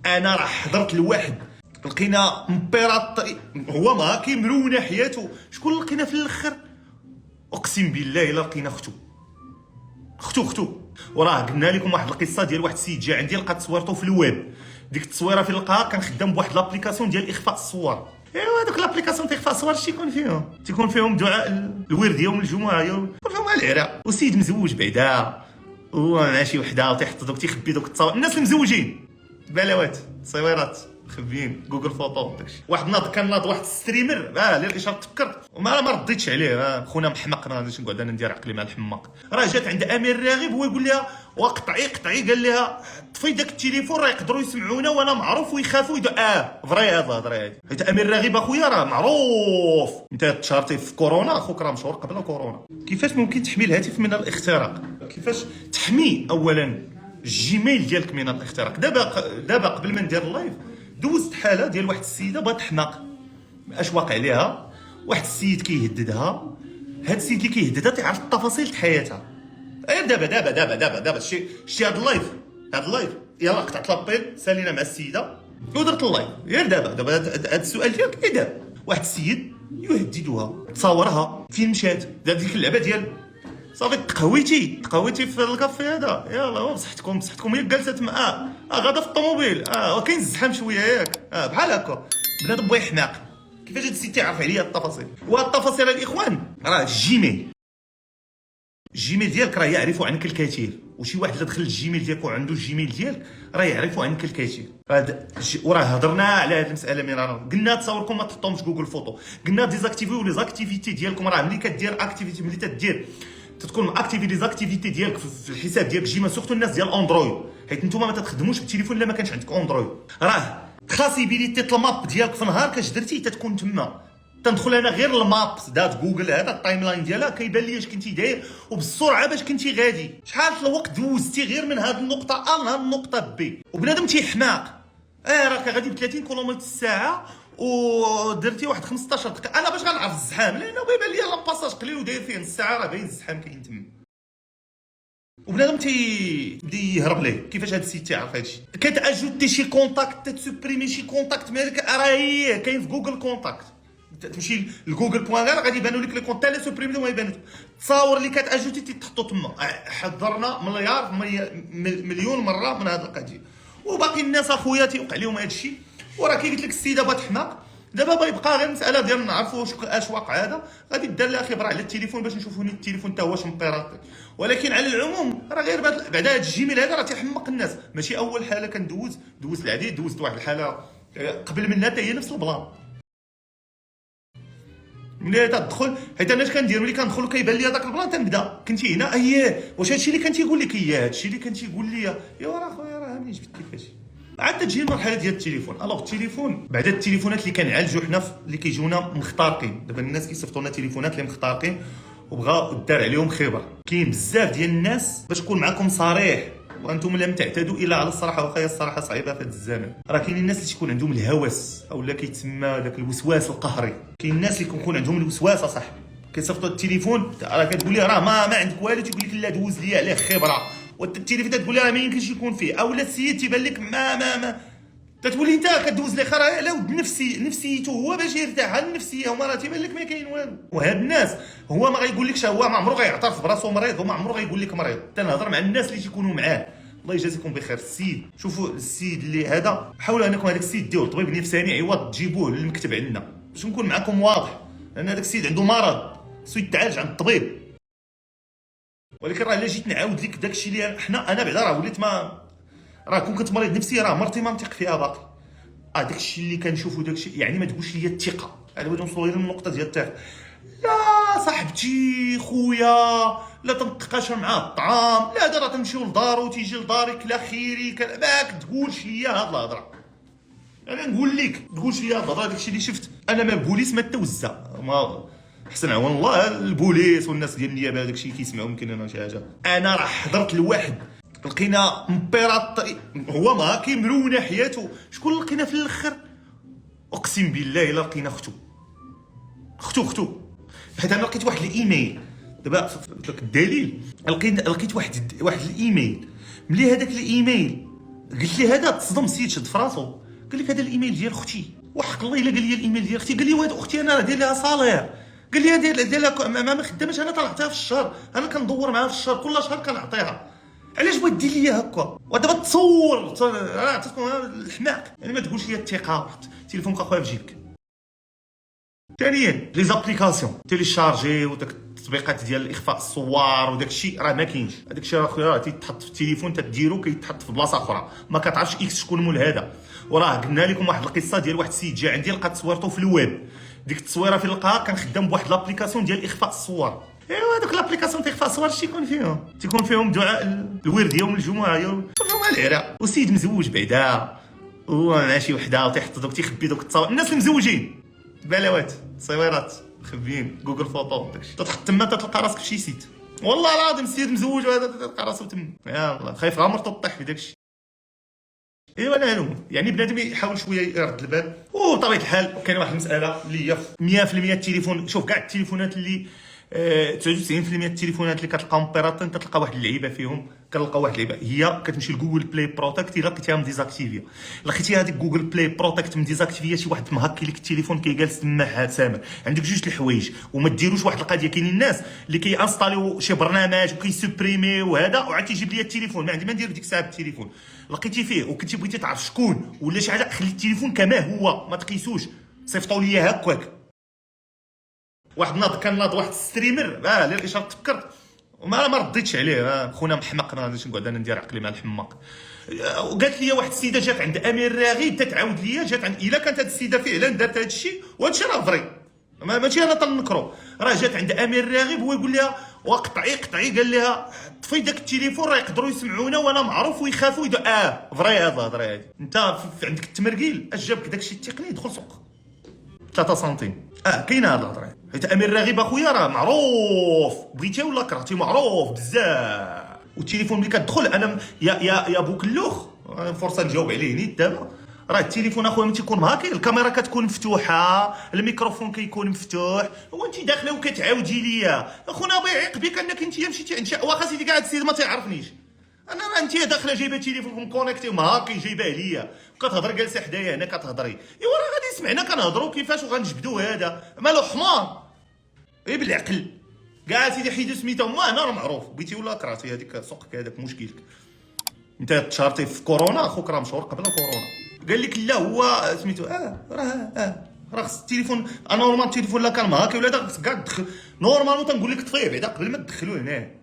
انا راه حضرت لواحد لقينا امبيراطري، هو ما كيمرونه حياته. شكون لقينا في الاخر؟ اقسم بالله الا لقينا اختو. وراه قلنا لكم واحد القصه ديال واحد السيد جا عندي لقى تصويرته في الويب. ديك التصويره فين لقاها كان خدام بواحد لابليكاسيون ديال اخفاء الصور. ايوا هذوك لابليكاسيون تيخفى الصور شي تيكون فيهم دعاء الورد يوم الجمعه، يوم فيهم العراء. وسيد مزوج بعدا ومع شي وحده وتيحط دوك تيخبي دوك التصاور. الناس المزوجين بلاوات تصويرات مخبيين جوجل فوتو داكشي. واحد ناض كان ناض واحد ستريمر اللي الاشاره تفكرت وما ما رديتش عليه. خونا محمق، انا باش نقعد انا ندير عقلي مع الحماق. راه جات عند امير راغب هو يقول لها وقطعي قال لها طفي داك التليفون راه يقدروا يسمعونا وانا معروف ويخافوا فري هاد الهضره هادي. حيت امير راغب اخويا راه معروف. انت تشارتي في كورونا، اخوك راه مشهور قبل كورونا. كيفاش ممكن تحمي الهاتف من الاختراق؟ كيفاش تحمي اولا الجيميل ديالك من الاختراق؟ دابا قبل ما ندير اللايف دوزت حاله ديال واحد السيده بغات تحماق. اش واقع عليها؟ واحد السيد كيهددها. هاد السيد اللي كيهددها تيعرف التفاصيل د حياتها. دابا شتي هاد اللايف يلا قطعت لابيل سالينا مع السيده ودرت اللايف. غير دابا هاد السؤال ديالك ايه دابا واحد السيد يهددها، تصاورها فين مشات، دار ديك اللعبه ديال صافي تقهويتي في الكافي هذا، يلا بصحتكم هي جالسه تما غادا في الطوموبيل وكاين الزحام شويه ياك بحال هكا. بنادم بغى يحماق. كيفاش هاد السيد تيعرف عليا التفاصيل؟ وهاد التفاصيل الاخوان راه الجيميل ديالك راه يعرف عنك الكثير. وشي واحد اللي دخل الجيميل ديالك وعنده الجيميل ديالك راه يعرف عنك الكثير. وراه هضرنا على هذه المساله مرارا. قلنا تصاوركم ما تحطوهمش جوجل فوتو، قلنا ديزاكتيفيو لي زاكتيفيتي ديالكم. راه ملي كدير اكتيفيتي، ملي تدير تكون ماكتيفي لي زاكتيفيتي ديالك في الحساب ديالك جيما، سورتو الناس ديال اندرويد، حيت نتوما ما تخدموش بالتليفون الا ما كانش عندك اندرويد. راه تراسيبيليتي الماب ديالك في نهار كاش درتي تتكون تما. تندخل انا غير الماب دات جوجل هذا التايم لاين ديالها كيبان لي اش كنتي داير وبالسرعه باش كنتي غادي، شحال الوقت دوزتي غير من هذه النقطه ا لهاد النقطه بي. وبنادم تيحماق راك غادي ب 30 كيلومتر الساعه ودرتي واحد 15 دقيقه. انا باش غنعرف الزحام؟ لانه بيبان لي لاباساج قليل وداير فيه نص ساعه، راه باين الزحام كاين تما. وبنادم تيبدا يهرب ليه. كيفاش هاد السيت تيعرف هادشي؟ كتاجوتي شي كونتاكت، تسوبريمي شي كونتاكت مالك راه هي كاين في جوجل كونتاكت. تمشي لجوجل بوان غير غادي يبانوا لك لي كونت تاع سوبريمي وما يبانوش. التصاور اللي كتاجوتي تحطو تما. حضرنا مليون مره من هاد القضيه. وباقي الناس اخويا تيوقع لهم هاد الشيء. وراه كي قلت لك السيده بغات تحماق. دابا بايبقى غير مساله ديال نعرفوا اش واقع. هذا غادي دار لها خبره على التليفون باش نشوفوا التليفون حتى هو واش مبيراطي. ولكن على العموم راه غير بعد هذا الجيميل هذا راه تيحمق الناس. ماشي اول حاله كندوز العديد. دوزت واحد الحاله قبل منها حتى هي نفس البلان. ملي تدخل، حيت انا اش كندير ملي كندخل كيبان لي هذاك البلان تنبدا كنتي هنا واش هادشي اللي كان تيقول لك هادشي اللي كان تيقول لي راه خويا راه ملي جبت كيفاش عاد تجي المرحله ديال التليفون. الوغ التليفون بعد التليفونات اللي كنعالجوا حنا اللي كيجونا مخترقين. دابا الناس كيصيفطوا لنا تليفونات اللي مخترقين وبغاو دار عليهم خبره. كاين بزاف ديال الناس باش نكون معكم صريح وانتم لم تعتادوا الا على الصراحه، وخا الصراحه صعيبه في هذا الزمن. راه كاين الناس اللي تيكون عندهم الهوس او لا كيتسمى داك الوسواس القهري. كاين الناس اللي كيكون عندهم الوسواس صاحبي. كيصيفطوا التليفون راه كتقول ليه راه ما عندك والو، تيقول لك لا دوز لي عليه خبره. والتليفون تقول ليه راه ما يمكنش يكون فيه، اولا السيد تيبان لك ما تتولي انت كدوز لي خرا على ود نفسيته هو باش يرتاح على النفسيه، وما راه تيبان لك ما كاين والو. وهاد الناس هو ما غايقولكش، هو ما عمرو غيعترف براسو مريض وما عمرو غيقول لك مريض. تنهضر مع الناس اللي تيكونوا معاه. الله يجازيكم بخير. السيد شوفوا السيد اللي هذا، حاولوا انكم هذاك السيد ديروا طبيب نفساني عوض تجيبوه للمكتب عندنا باش نكون معكم واضح، لان هذاك السيد عنده مرض خصو يتعالج عند الطبيب. ولكن راه الا جيت نعاود لك داكشي اللي انا بعدا راه وليت راه كون كنت مريض نفسي راه مرتي ما نثق فيها باقي. داكشي اللي كنشوفو داكشي يعني ما تقولش لي الثقه. انا بغيت نوصلوا غير للنقطه ديال الثقه. لا صاحبتي خويا لا تنتقاش معاه الطعام، لا راه تمشيو لدارو تيجي لدارك لا خيري ماك تقولش ليا هاد الهضره. انا نقول لك تقولش ليا هاد الهضره. داكشي اللي شفت انا ما البوليس ما توزع ما حسن عون الله البوليس والناس ديال النيابه داكشي كيسمعوا يمكن انا شي حاجه. انا راه حضرت لواحد لقينا امبيراطري، هو ما كيمرونه حياته. شكون لقينا في الاخر؟ اقسم بالله الا لقينا اختو. حيت انا لقيت واحد الايميل دابا الدليل. لقيت واحد الايميل. ملي هذاك الايميل قلت لي هذا تصدم السيد شد في راسو، قال لك هذا الايميل ديال اختي. وحق الله الا قال لي الايميل ديال اختي، قال لي وهاد اختي انا راه داير لها صالير، قال لي داير لها ما خداماش، انا طلعتها في الشهر، انا كندور معاها في الشهر، كل شهر كنعطيها. علاش بغيت دير ليا هكا؟ ودابا تصور عطيتكم الحماق، يعني ما تقولش لي الثقه، تليفونك اخويا في جيبك. ثانيا لي زابليكاسيون تيليشارجي وداك التطبيقات ديال اخفاء الصور وداك الشيء راه ما كاينش، هذاك الشيء راه خويا راه تيتحط في التليفون، تديرو كيتحط في بلاصه اخرى، ما كتعرفش اكس شكون مول هذا. وراه قلنا لكم واحد القصه ديال واحد السيد جا عندي لقى تصويرته في الويب، ديك التصويره فين لقاها كان خدام بواحد لابليكاسيون ديال اخفاء الصور. ايوا هذوك لابليكاسيون تيخفى الصور شي تيكون فيهم دعاء الورد يوم الجمعه يوم العراء، والسيد مزوج بعدا ومع شي وحده وتيحط دوك تيخبي دوك التصاور. الناس المزوجين بلاوات تصويرات مخبيين جوجل فوتو داكشي، تتحط تما تلقى راسك في شي سيت. والله العظيم السيد مزوج وهذا تلقى راسو تما، يا الله خايف غير مرتو طيح في داكشي. ايوا انا هلوم يعني بنادم يحاول شويه يرد البال. وبطبيعه الحال كاين واحد المساله اللي هي 100% التليفون، شوف كاع التليفونات اللي 99% التليفونات اللي كتلقاهم بيراتين كتلقى واحد اللعيبه فيهم، كنلقى واحد اللعيبه هي كتمشي لجوجل بلاي بروتكت. الا لقيتيها مديزاكتيفيا، لقيتي هذيك جوجل بلاي بروتكت مديزاكتيفيا، شي واحد مهكي لك التليفون كيجالس تما سامر، عندك جوج الحوايج. وما ديروش واحد القضيه، كاينين الناس اللي كيانستاليو شي برنامج وكيسوبريمي وهذا وعاد تيجيب لي التليفون، ما عندي ما ندير ديك الساعه بالتليفون. لقيتي فيه وكنتي بغيتي تعرف شكون ولا شي حاجه، خلي التليفون كما هو ما تقيسوش، صيفطوا لي هكاك. واحد ناض كان ناض واحد ستريمر لي الاشاره تفكرت وما رديتش عليه، خونا محمق، انا باش نقعد انا ندير عقلي مع الحماق. وقالت لي واحد السيده جات عند امير الراغب تتعاود ليا، جات عند الا كانت هاد السيده فعلا دارت هاد الشيء، وهاد الشيء راه فري ماشي انا تنكرو، راه جات عند امير الراغب هو يقول لها وقطعي قال لها طفي داك التليفون راه يقدروا يسمعونا وانا معروف ويخافوا فري هذا الهضره هادي. انت عندك التمرقيل اش جابك داك الشيء التقني، دخل سوق 3 سنتيم. كاينه هاد الهضره، حيت امير الراغب اخويا راه معروف، بغيتيه ولا كرهتيه معروف بزاف. والتليفون ملي كتدخل انا يا بوكلوخ، فرصه نجاوب عليه نيت دابا، راه التليفون اخويا ملي تيكون مهاكي الكاميرا كتكون مفتوحه، الميكروفون كيكون مفتوح، هو انت داخله وكتعاودي ليا اخونا الله يعيق بك انك انت مشيتي واخا سيدي كاع هاد السيد ما تيعرفنيش، انا راه انت داخله جايبه تليفون كونيكتي ومهاكي جايباه ليا وكتهضر جالسه حدايا هنا كتهضري، ايوا راه غادي يسمعنا كنهضروا كيفاش وغنجبدوا هذا مالو حمار. اي بالعقل كاع سيدي حيدو سميتو ما انا راه معروف، بغيتي ولا كرهتي هذيك سوقك هذاك مشكلك. انت تشارتي في كورونا اخوك راه مشهور قبل كورونا، قال لك لا هو سميتو راه خص التليفون نورمال التليفون لا كان مهاكي ولا كاع تدخل نورمالمون تنقول لك طفيه بعدا قبل ما تدخلوه هنا.